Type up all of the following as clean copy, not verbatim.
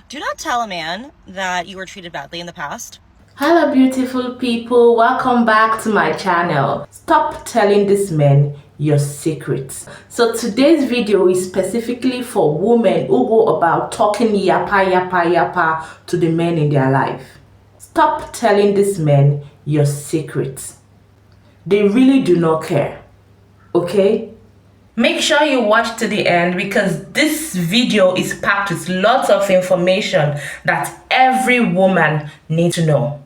Do not tell a man that you were treated badly in the past. Hello beautiful people, welcome back to my channel. Stop telling these men your secrets. So today's video is specifically for women who go about talking yapa to the men in their life. Stop telling these men your secrets. They really do not care, okay? Make sure you watch to the end because this video is packed with lots of information that every woman needs to know.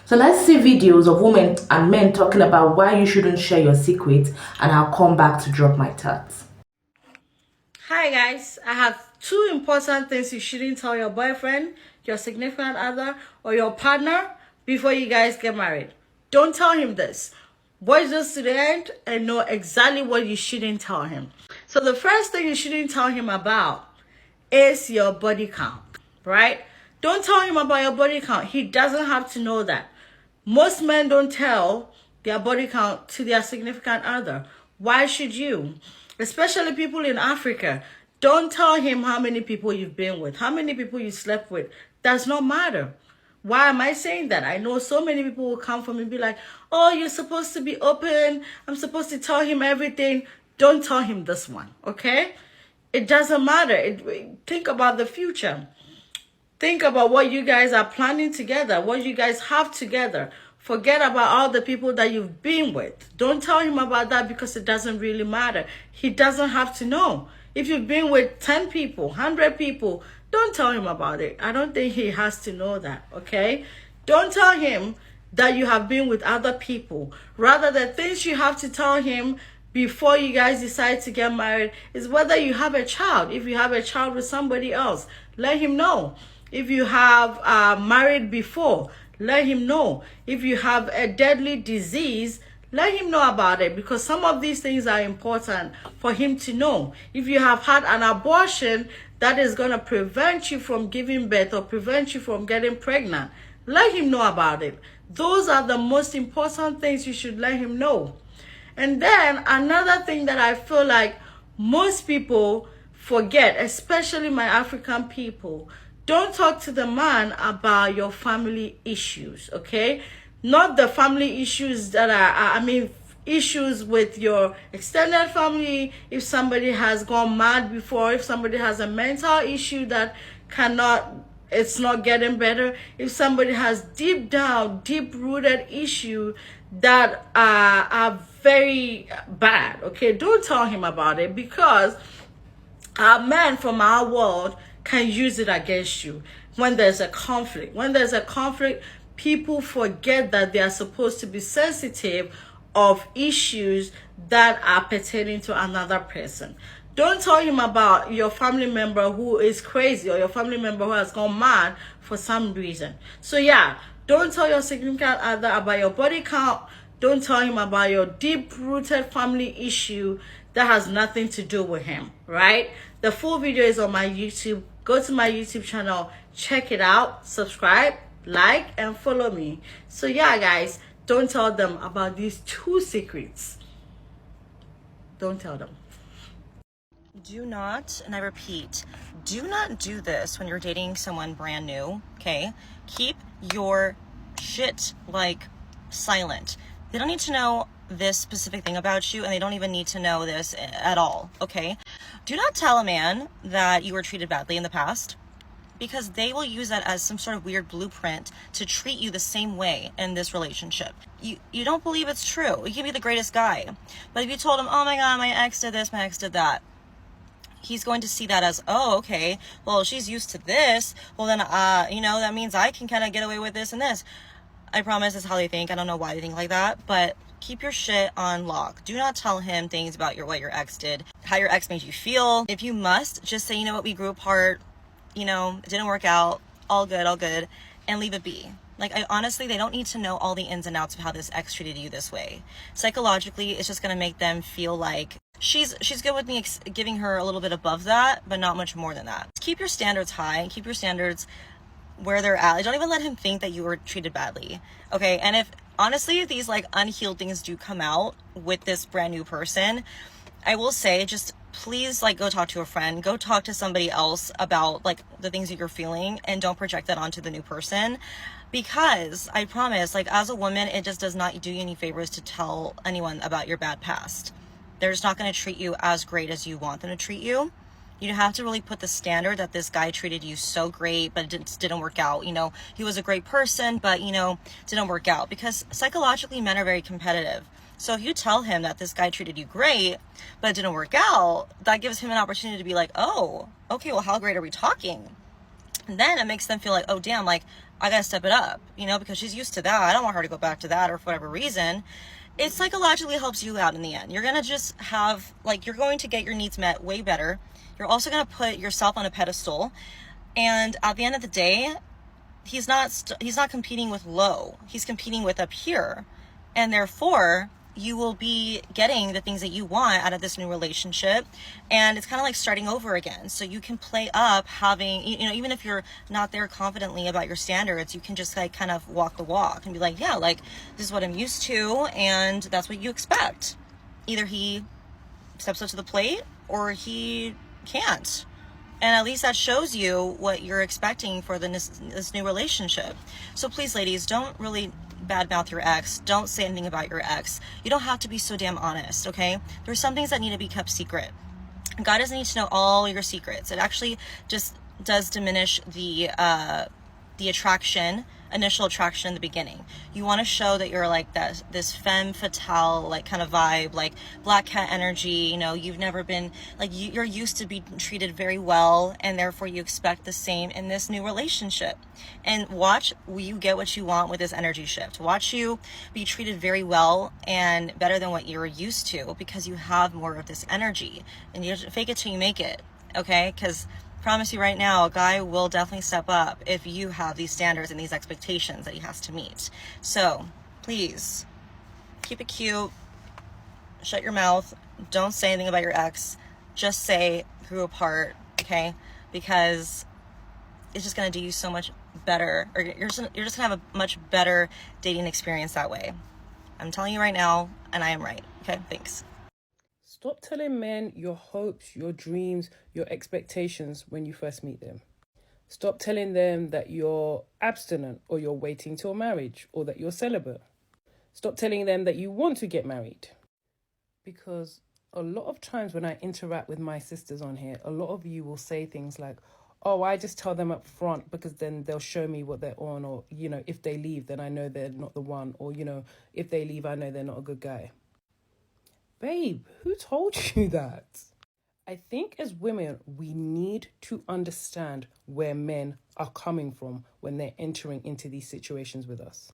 So let's see videos of women and men talking about why you shouldn't share your secrets, and I'll come back to drop my thoughts. Hi guys, I have two important things you shouldn't tell your boyfriend, your significant other, or your partner before you guys get married. Don't tell him this. Watch this to the end and know exactly what you shouldn't tell him. So the first thing you shouldn't tell him about is your body count, right? Don't tell him about your body count. He doesn't have to know that. Most men don't tell their body count to their significant other. Why should you? Especially people in Africa. Don't tell him how many people you've been with, how many people you slept with. Does not matter. Why am I saying that? I know so many people will come for me and be like, oh, you're supposed to be open. I'm supposed to tell him everything. Don't tell him this one, okay? It doesn't matter. Think about the future. Think about what you guys are planning together, what you guys have together. Forget about all the people that you've been with. Don't tell him about that because it doesn't really matter. He doesn't have to know. If you've been with 10 people, 100 people, don't tell him about it. I don't think he has to know that, okay? Don't tell him that you have been with other people. Rather, the things you have to tell him before you guys decide to get married is whether you have a child. If you have a child with somebody else, let him know. If you have married before, let him know. If you have a deadly disease, let him know about it, because some of these things are important for him to know. If you have had an abortion that is going to prevent you from giving birth or prevent you from getting pregnant, let him know about it. Those are the most important things you should let him know. And then another thing that I feel like most people forget, especially my African people, don't talk to the man about your family issues, okay? Not the family issues that are, issues with your extended family. If somebody has gone mad before, if somebody has a mental issue that it's not getting better, if somebody has deep down, deep rooted issue that are very bad, okay? Don't tell him about it, because our men from our world can use it against you when there's a conflict. When there's a conflict, people forget that they are supposed to be sensitive of issues that are pertaining to another person. Don't tell him about your family member who is crazy or your family member who has gone mad for some reason. So yeah, don't tell your significant other about your body count. Don't tell him about your deep-rooted family issue that has nothing to do with him, right? The full video is on my YouTube. Go to my YouTube channel, check it out, subscribe, like, and follow me. So yeah, guys, don't tell them about these two secrets. Don't tell them. Do not, and I repeat, do not do this when you're dating someone brand new, okay? Keep your shit, silent. They don't need to know this specific thing about you, and they don't even need to know this at all, okay? Do not tell a man that you were treated badly in the past, because they will use that as some sort of weird blueprint to treat you the same way in this relationship. You don't believe it's true. You can be the greatest guy, but if you told him, oh my god, my ex did this, my ex did that, he's going to see that as, oh, okay, well, she's used to this, well then, that means I can kind of get away with this and this. I promise that's how they think. I don't know why they think like that, but keep your shit on lock. Do not tell him things about what your ex did, how your ex made you feel. If you must, just say, you know what, we grew apart, it didn't work out, all good, and leave it be. Honestly, they don't need to know all the ins and outs of how this ex treated you this way. Psychologically, it's just going to make them feel like she's good with me giving her a little bit above that, but not much more than that. Keep your standards high and keep your standards where they're at. Don't even let him think that you were treated badly, okay? And if honestly these unhealed things do come out with this brand new person, I will say, just please like go talk to a friend, go talk to somebody else about like the things that you're feeling, and don't project that onto the new person, because I promise, like, as a woman, it just does not do you any favors to tell anyone about your bad past. They're just not going to treat you as great as you want them to treat you. You have to really put the standard that this guy treated you so great, but it didn't work out. You know, he was a great person, but, you know, didn't work out. Because psychologically, men are very competitive. So if you tell him that this guy treated you great, but it didn't work out, that gives him an opportunity to be like, oh, okay, well, how great are we talking? And then it makes them feel like, oh, damn, like, I gotta step it up, you know, because she's used to that. I don't want her to go back to that, or for whatever reason. It psychologically helps you out in the end. You're gonna just have, like, you're going to get your needs met way better. You're also gonna put yourself on a pedestal. And at the end of the day, he's not competing with low. He's competing with up here. And therefore, you will be getting the things that you want out of this new relationship, and it's kind of like starting over again. So you can play up having, you know, even if you're not there confidently about your standards, you can just like kind of walk the walk and be like, yeah, like, this is what I'm used to, and that's what you expect. Either he steps up to the plate or he can't. And at least that shows you what you're expecting for this new relationship. So please, ladies, don't really badmouth your ex. Don't say anything about your ex. You don't have to be so damn honest, okay? There's some things that need to be kept secret. God doesn't need to know all your secrets. It actually just does diminish the initial attraction in the beginning. You want to show that you're like this femme fatale, like kind of vibe, like black cat energy. You know, you've never been like, you're used to be treated very well, and therefore you expect the same in this new relationship. And watch you get what you want with this energy shift. Watch you be treated very well and better than what you're used to, because you have more of this energy, and you fake it till you make it. Okay? Because promise you right now, a guy will definitely step up if you have these standards and these expectations that he has to meet. So please keep it cute. Shut your mouth. Don't say anything about your ex. Just say grew apart, okay? Because it's just going to do you so much better, or you're just going to have a much better dating experience that way. I'm telling you right now, and I am right. Okay, thanks. Stop telling men your hopes, your dreams, your expectations when you first meet them. Stop telling them that you're abstinent, or you're waiting till marriage, or that you're celibate. Stop telling them that you want to get married. Because a lot of times when I interact with my sisters on here, a lot of you will say things like, oh, I just tell them up front because then they'll show me what they're on, or, you know, if they leave, then I know they're not the one, or, you know, if they leave, I know they're not a good guy. Babe, who told you that? I think as women, we need to understand where men are coming from when they're entering into these situations with us.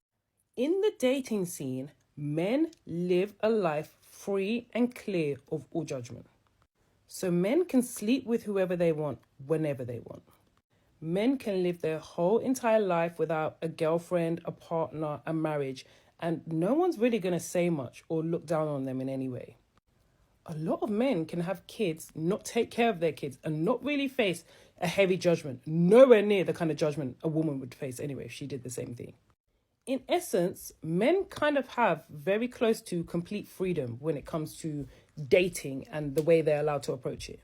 In the dating scene, men live a life free and clear of all judgment. So men can sleep with whoever they want, whenever they want. Men can live their whole entire life without a girlfriend, a partner, a marriage, and no one's really going to say much or look down on them in any way. A lot of men can have kids, not take care of their kids, and not really face a heavy judgment, nowhere near the kind of judgment a woman would face anyway if she did the same thing. In essence, men kind of have very close to complete freedom when it comes to dating and the way they're allowed to approach it.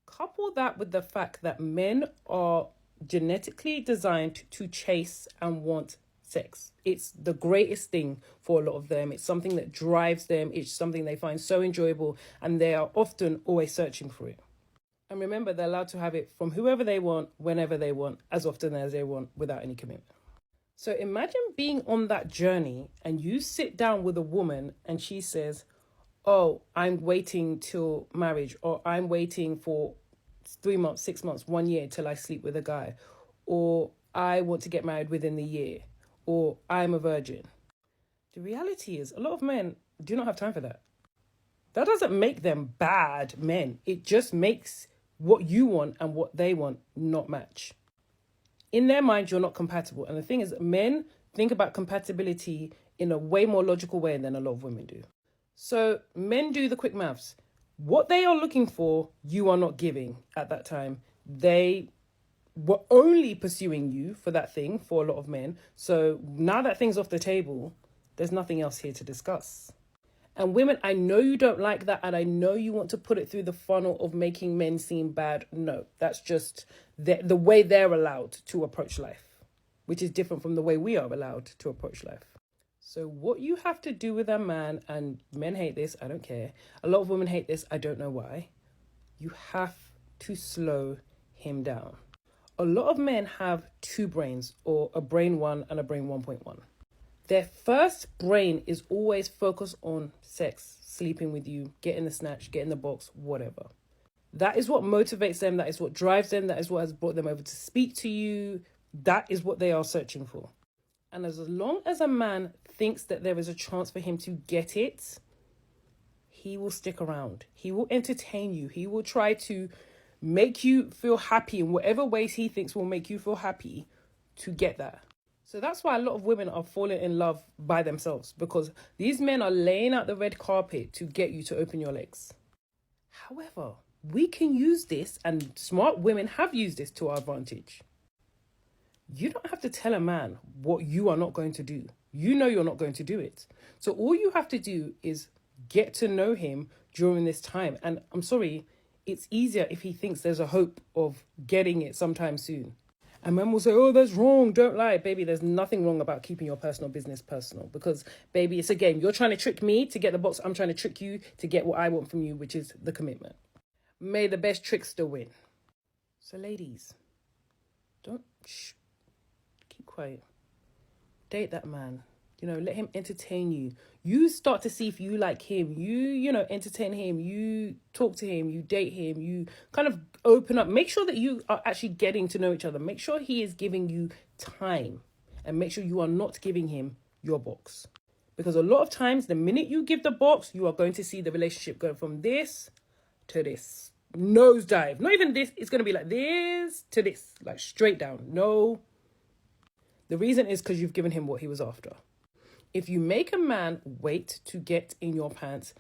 Couple that with the fact that men are genetically designed to chase and want sex. It's the greatest thing for a lot of them. It's something that drives them. It's something they find so enjoyable, and they are often always searching for it. And remember, they're allowed to have it from whoever they want, whenever they want, as often as they want, without any commitment. So imagine being on that journey and you sit down with a woman and she says, oh, I'm waiting till marriage, or I'm waiting for 3 months, 6 months, 1 year till I sleep with a guy, or I want to get married within the year, or I'm a virgin. The reality is a lot of men do not have time for that. That doesn't make them bad men. It just makes what you want and what they want not match. In their mind, you're not compatible. And the thing is, men think about compatibility in a way more logical way than a lot of women do. So men do the quick maths. What they are looking for, you are not giving at that time. They were only pursuing you for that thing for a lot of men. So now that thing's off the table, there's nothing else here to discuss. And women, I know you don't like that, and I know you want to put it through the funnel of making men seem bad. No, that's just the way they're allowed to approach life, which is different from the way we are allowed to approach life. So what you have to do with a man, and men hate this, I don't care. A lot of women hate this, I don't know why. You have to slow him down. A lot of men have two brains, or a brain 1 and a brain 1.1. Their first brain is always focused on sex, sleeping with you, getting the snatch, getting the box, whatever. That is what motivates them. That is what drives them. That is what has brought them over to speak to you. That is what they are searching for. And as long as a man thinks that there is a chance for him to get it, he will stick around. He will entertain you. He will try to make you feel happy in whatever ways he thinks will make you feel happy to get that. So that's why a lot of women are falling in love by themselves, because these men are laying out the red carpet to get you to open your legs. However, we can use this, and smart women have used this to our advantage. You don't have to tell a man what you are not going to do. You know you're not going to do it. So all you have to do is get to know him during this time. And I'm sorry, it's easier if he thinks there's a hope of getting it sometime soon. And men will say, oh, that's wrong. Don't lie. Baby, there's nothing wrong about keeping your personal business personal. Because, baby, it's a game. You're trying to trick me to get the box. I'm trying to trick you to get what I want from you, which is the commitment. May the best trickster win. So, ladies, don't keep quiet. Date that man. You know, let him entertain you. You start to see if you like him. You know, entertain him. You talk to him. You date him. You kind of open up. Make sure that you are actually getting to know each other. Make sure he is giving you time. And make sure you are not giving him your box. Because a lot of times, the minute you give the box, you are going to see the relationship going from this to this. Nosedive. Not even this. It's going to be like this to this. Like straight down. No. The reason is because you've given him what he was after. If you make a man wait to get in your pants,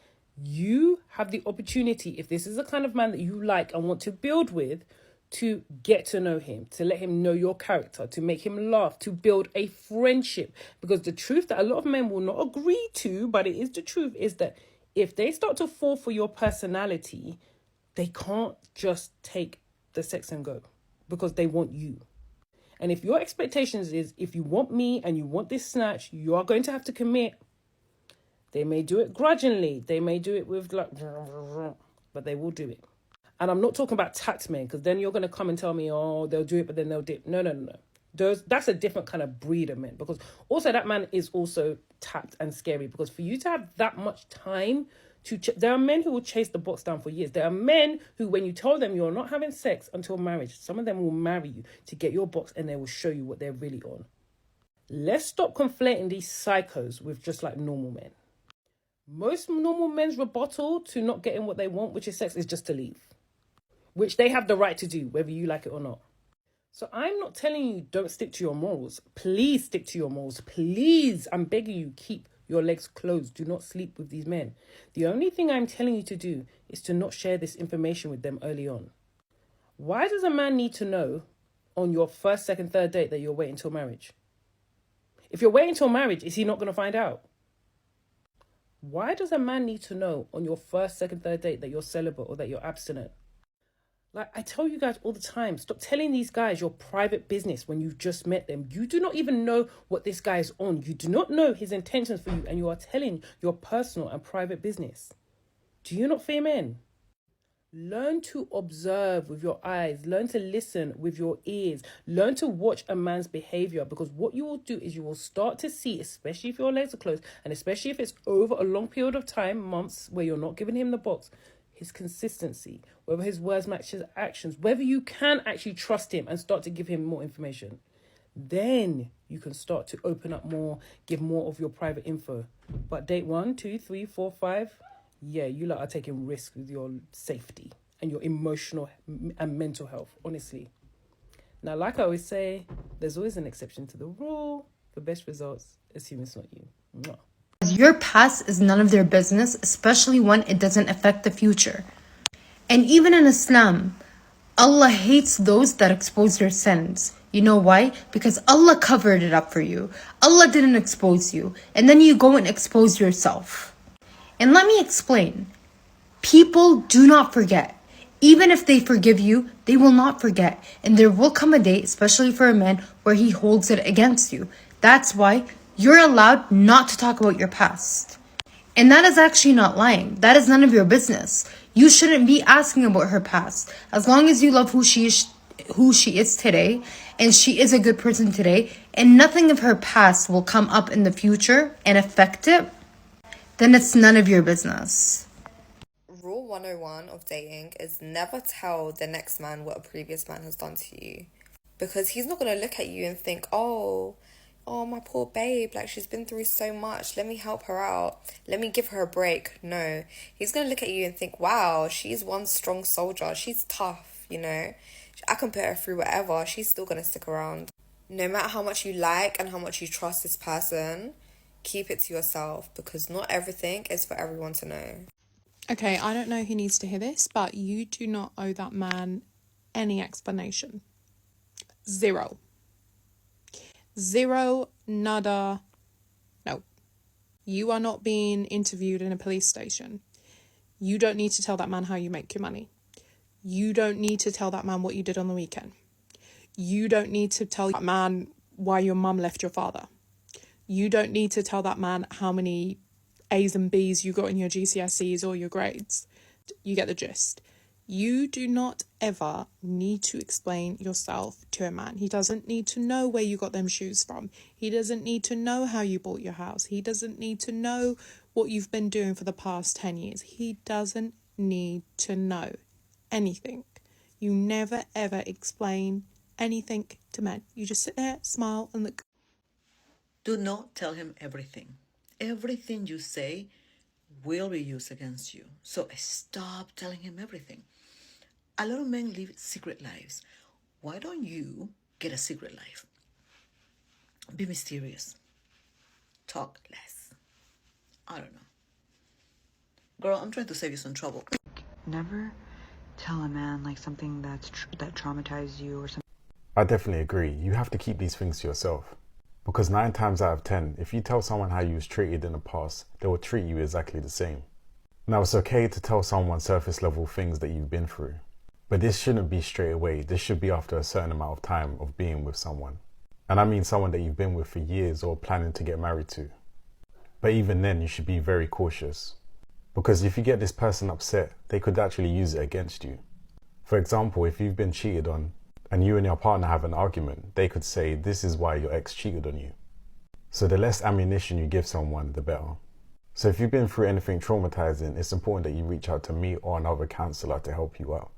you have the opportunity, if this is the kind of man that you like and want to build with, to get to know him, to let him know your character, to make him laugh, to build a friendship. Because the truth that a lot of men will not agree to, but it is the truth, is that if they start to fall for your personality, they can't just take the sex and go, because they want you. And if your expectations is, if you want me and you want this snatch, you are going to have to commit. They may do it grudgingly. They may do it with like, but they will do it. And I'm not talking about tact men, because then you're going to come and tell me, oh, they'll do it, but then they'll dip. No. That's a different kind of breed of men, because also that man is also tapped and scary, because for you to have that much time there are men who will chase the box down for years. There are men who, when you tell them you're not having sex until marriage, some of them will marry you to get your box, and they will show you what they're really on. Let's stop conflating these psychos with just like normal men. Most normal men's rebuttal to not getting what they want, which is sex, is just to leave, which they have the right to do, whether you like it or not. So I'm not telling you don't stick to your morals. Please stick to your morals. Please, I'm begging you, keep your legs closed. Do not sleep with these men. The only thing I'm telling you to do is to not share this information with them early on. Why does a man need to know on your first, second, third date that you're waiting till marriage? If you're waiting till marriage, is he not going to find out? Why does a man need to know on your first, second, third date that you're celibate or that you're abstinent? Like, I tell you guys all the time, stop telling these guys your private business when you've just met them. You do not even know what this guy is on. You do not know his intentions for you, and you are telling your personal and private business. Do you not fear men? Learn to observe with your eyes. Learn to listen with your ears. Learn to watch a man's behavior, because what you will do is you will start to see, especially if your legs are closed, and especially if it's over a long period of time, months, where you're not giving him the box, his consistency, whether his words match his actions, whether you can actually trust him and start to give him more information. Then you can start to open up more, give more of your private info. But date 1, 2, 3, 4, 5, yeah, you lot are taking risks with your safety and your emotional and mental health, honestly. Now, like I always say, there's always an exception to the rule. For best results, assume it's not you. Mwah. Your past is none of their business, especially when it doesn't affect the future. And even in Islam, Allah hates those that expose their sins. You know why? Because Allah covered it up for you. Allah didn't expose you. And then you go and expose yourself. And let me explain. People do not forget. Even if they forgive you, they will not forget. And there will come a day, especially for a man, where he holds it against you. That's why you're allowed not to talk about your past. And that is actually not lying. That is none of your business. You shouldn't be asking about her past. As long as you love who she is today, and she is a good person today, and nothing of her past will come up in the future and affect it, then it's none of your business. Rule 101 of dating is never tell the next man what a previous man has done to you. Because he's not going to look at you and think, oh, my poor babe, like she's been through so much, let me help her out, let me give her a break. No, he's going to look at you and think, wow, she's one strong soldier, she's tough, you know, I can put her through whatever, she's still going to stick around. No matter how much you like and how much you trust this person, keep it to yourself, because not everything is for everyone to know. Okay, I don't know who needs to hear this, but you do not owe that man any explanation. Zero. Zero, nada, no. You are not being interviewed in a police station. You don't need to tell that man how you make your money. You don't need to tell that man what you did on the weekend. You don't need to tell that man why your mum left your father. You don't need to tell that man how many A's and B's you got in your GCSEs or your grades. You get the gist. You do not ever need to explain yourself to a man. He doesn't need to know where you got them shoes from. He doesn't need to know how you bought your house. He doesn't need to know what you've been doing for the past 10 years. He doesn't need to know anything. You never ever explain anything to men. You just sit there, smile and look. Do not tell him everything. Everything you say will be used against you. So stop telling him everything. A lot of men live secret lives. Why don't you get a secret life? Be mysterious. Talk less. I don't know. Girl, I'm trying to save you some trouble. Never tell a man like something that traumatized you or something. I definitely agree. You have to keep these things to yourself. Because 9 times out of 10, if you tell someone how you was treated in the past, they will treat you exactly the same. Now, it's okay to tell someone surface level things that you've been through. But this shouldn't be straight away. This should be after a certain amount of time of being with someone. And I mean someone that you've been with for years or planning to get married to. But even then, you should be very cautious. Because if you get this person upset, they could actually use it against you. For example, if you've been cheated on, and you and your partner have an argument, they could say, this is why your ex cheated on you. So the less ammunition you give someone, the better. So if you've been through anything traumatizing, it's important that you reach out to me or another counselor to help you out.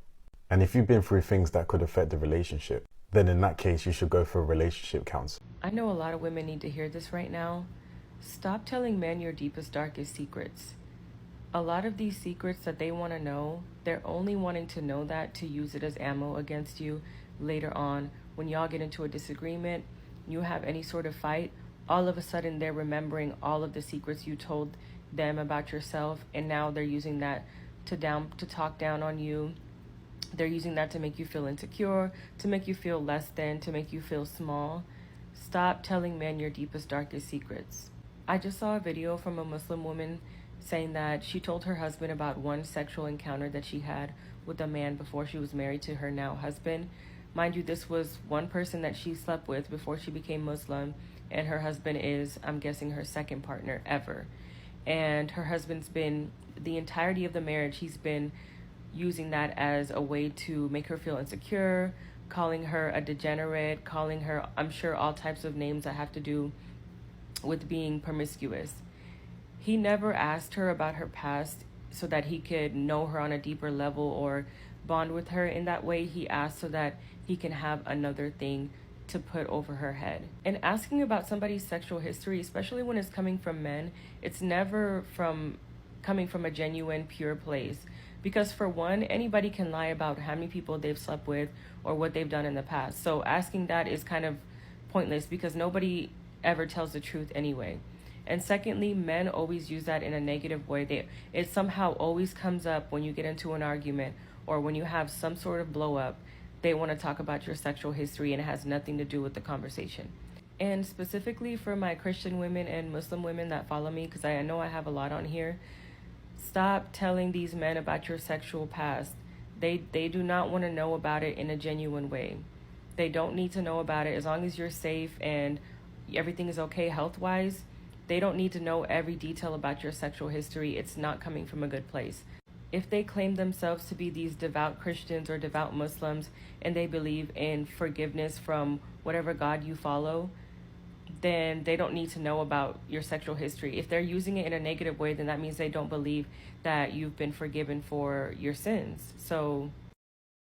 And if you've been through things that could affect the relationship, then in that case, you should go for a relationship counselor. I know a lot of women need to hear this right now. Stop telling men your deepest, darkest secrets. A lot of these secrets that they want to know, they're only wanting to know that to use it as ammo against you later on. When y'all get into a disagreement, you have any sort of fight, all of a sudden they're remembering all of the secrets you told them about yourself, and now they're using that to talk down on you. They're using that to make you feel insecure, to make you feel less than, to make you feel small. Stop telling men your deepest, darkest secrets. I just saw a video from a Muslim woman saying that she told her husband about one sexual encounter that she had with a man before she was married to her now husband. Mind you, this was one person that she slept with before she became Muslim, and her husband is, I'm guessing, her second partner ever. And her husband's been, the entirety of the marriage, he's been using that as a way to make her feel insecure, calling her a degenerate, calling her, I'm sure, all types of names that have to do with being promiscuous. He never asked her about her past so that he could know her on a deeper level or bond with her in that way. He asked so that he can have another thing to put over her head. And asking about somebody's sexual history, especially when it's coming from men, it's never coming from a genuine, pure place. Because for one, anybody can lie about how many people they've slept with or what they've done in the past. So asking that is kind of pointless because nobody ever tells the truth anyway. And secondly, men always use that in a negative way. It somehow always comes up when you get into an argument or when you have some sort of blow up. They want to talk about your sexual history and it has nothing to do with the conversation. And specifically for my Christian women and Muslim women that follow me, because I know I have a lot on here, Stop telling these men about your sexual past. They do not want to know about it in a genuine way. They don't need to know about it. As long as you're safe and everything is okay health-wise, they don't need to know every detail about your sexual history. It's not coming from a good place. If they claim themselves to be these devout Christians or devout Muslims and they believe in forgiveness from whatever God you follow, then they don't need to know about your sexual history. If they're using it in a negative way, then that means they don't believe that you've been forgiven for your sins. So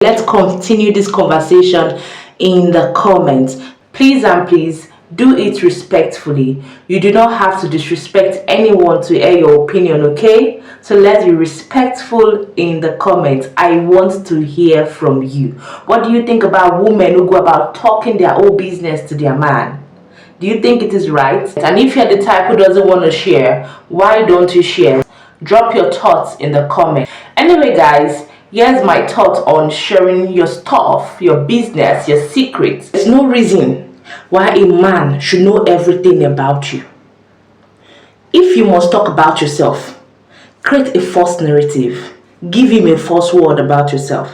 let's continue this conversation in the comments. Please and please do it respectfully. You do not have to disrespect anyone to air your opinion, okay? So let's be respectful in the comments. I want to hear from you. What do you think about women who go about talking their whole business to their man? Do you think it is right? And if you're the type who doesn't want to share, why don't you share? Drop your thoughts in the comments. Anyway guys, here's my thoughts on sharing your stuff, your business, your secrets. There's no reason why a man should know everything about you. If you must talk about yourself, create a false narrative. Give him a false word about yourself.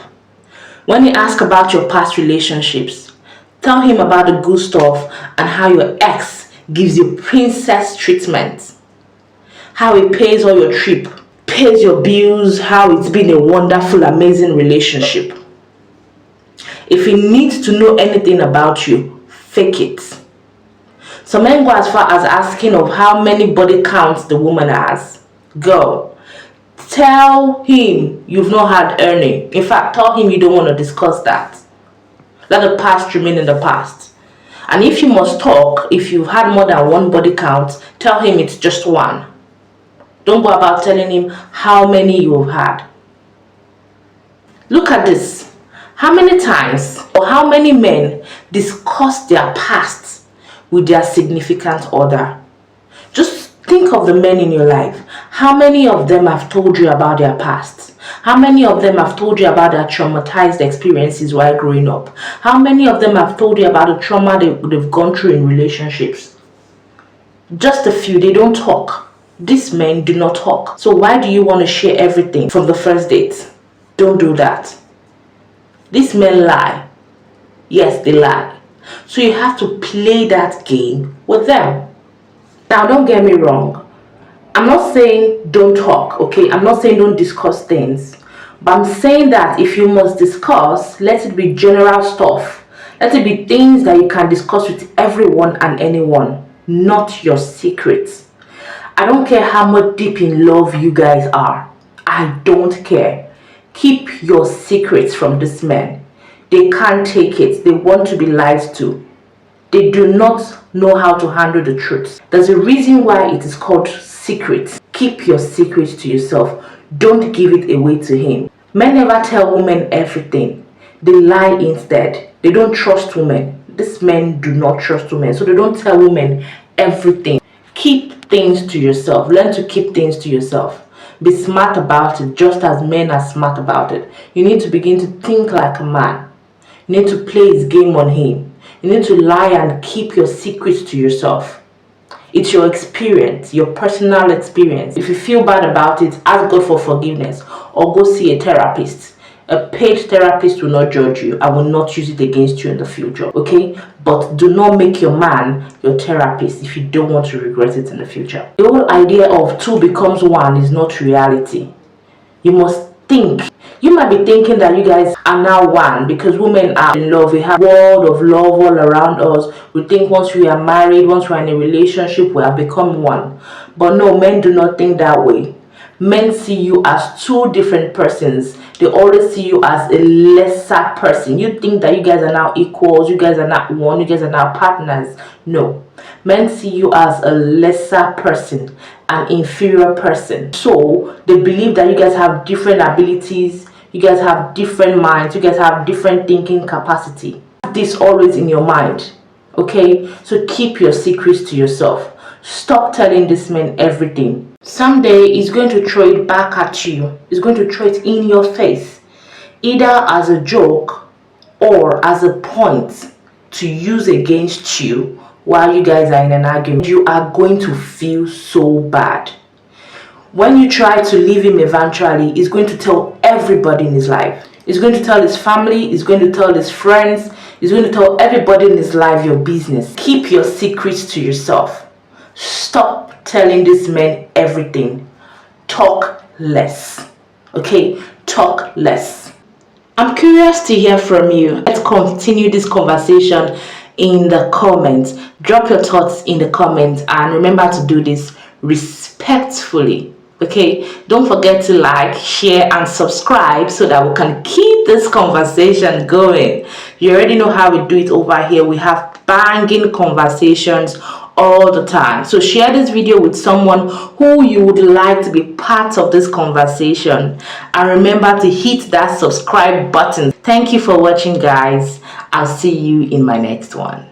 When he asks about your past relationships, tell him about the good stuff and how your ex gives you princess treatment. How he pays all your trip, pays your bills, how it's been a wonderful, amazing relationship. If he needs to know anything about you, fake it. Some men go as far as asking of how many body counts the woman has. Girl, tell him you've not had any. In fact, tell him you don't want to discuss that. Let the past remain in the past. And if you must talk, if you've had more than one body count, tell him it's just one. Don't go about telling him how many you've had. Look at this. How many times or how many men discuss their past with their significant other? Just think of the men in your life. How many of them have told you about their past? How many of them have told you about their traumatized experiences while growing up? How many of them have told you about the trauma they've gone through in relationships? Just a few. They don't talk. These men do not talk. So why do you want to share everything from the first date? Don't do that. These men lie. Yes, they lie. So you have to play that game with them. Now, don't get me wrong. I'm not saying don't talk, okay? I'm not saying don't discuss things. But I'm saying that if you must discuss, let it be general stuff. Let it be things that you can discuss with everyone and anyone, not your secrets. I don't care how much deep in love you guys are. I don't care. Keep your secrets from these men. They can't take it. They want to be lied to. They do not know how to handle the truth. There's a reason why it is called secrets. Keep your secrets to yourself. Don't give it away to him. Men never tell women everything. They lie instead. They don't trust women. These men do not trust women, so they don't tell women everything. Keep things to yourself. Learn to keep things to yourself. Be smart about it, just as men are smart about it. You need to begin to think like a man. You need to play his game on him. You need to lie and keep your secrets to yourself. It's your experience, your personal experience. If you feel bad about it, ask God for forgiveness or go see a therapist. A paid therapist will not judge you. I will not use it against you in the future, okay? But do not make your man your therapist if you don't want to regret it in the future. The whole idea of two becomes one is not reality. You must think. You might be thinking that you guys are now one because women are in love. We have a world of love all around us. We think once we are married, once we are in a relationship, we have become one. But no, men do not think that way. Men see you as two different persons. They always see you as a lesser person. You think that you guys are now equals, you guys are not one, you guys are now partners. No. Men see you as a lesser person, an inferior person. So they believe that you guys have different abilities, you guys have different minds, you guys have different thinking capacity. This always in your mind. Okay? So keep your secrets to yourself. Stop telling this man everything. Someday he's going to throw it back at you. He's going to throw it in your face. Either as a joke or as a point to use against you while you guys are in an argument. You are going to feel so bad. when you try to leave him eventually, he's going to tell everybody in his life. He's going to tell his family, he's going to tell his friends, he's going to tell everybody in his life your business. Keep your secrets to yourself. Stop telling these men everything. Talk less. Okay? Talk less. I'm curious to hear from you. Let's continue this conversation in the comments. Drop your thoughts in the comments and remember to do this respectfully. Okay, don't forget to like, share and subscribe so that we can keep this conversation going. You already know how we do it over here. We have banging conversations all the time. So share this video with someone who you would like to be part of this conversation, and remember to hit that subscribe button. Thank you for watching, guys. I'll see you in my next one.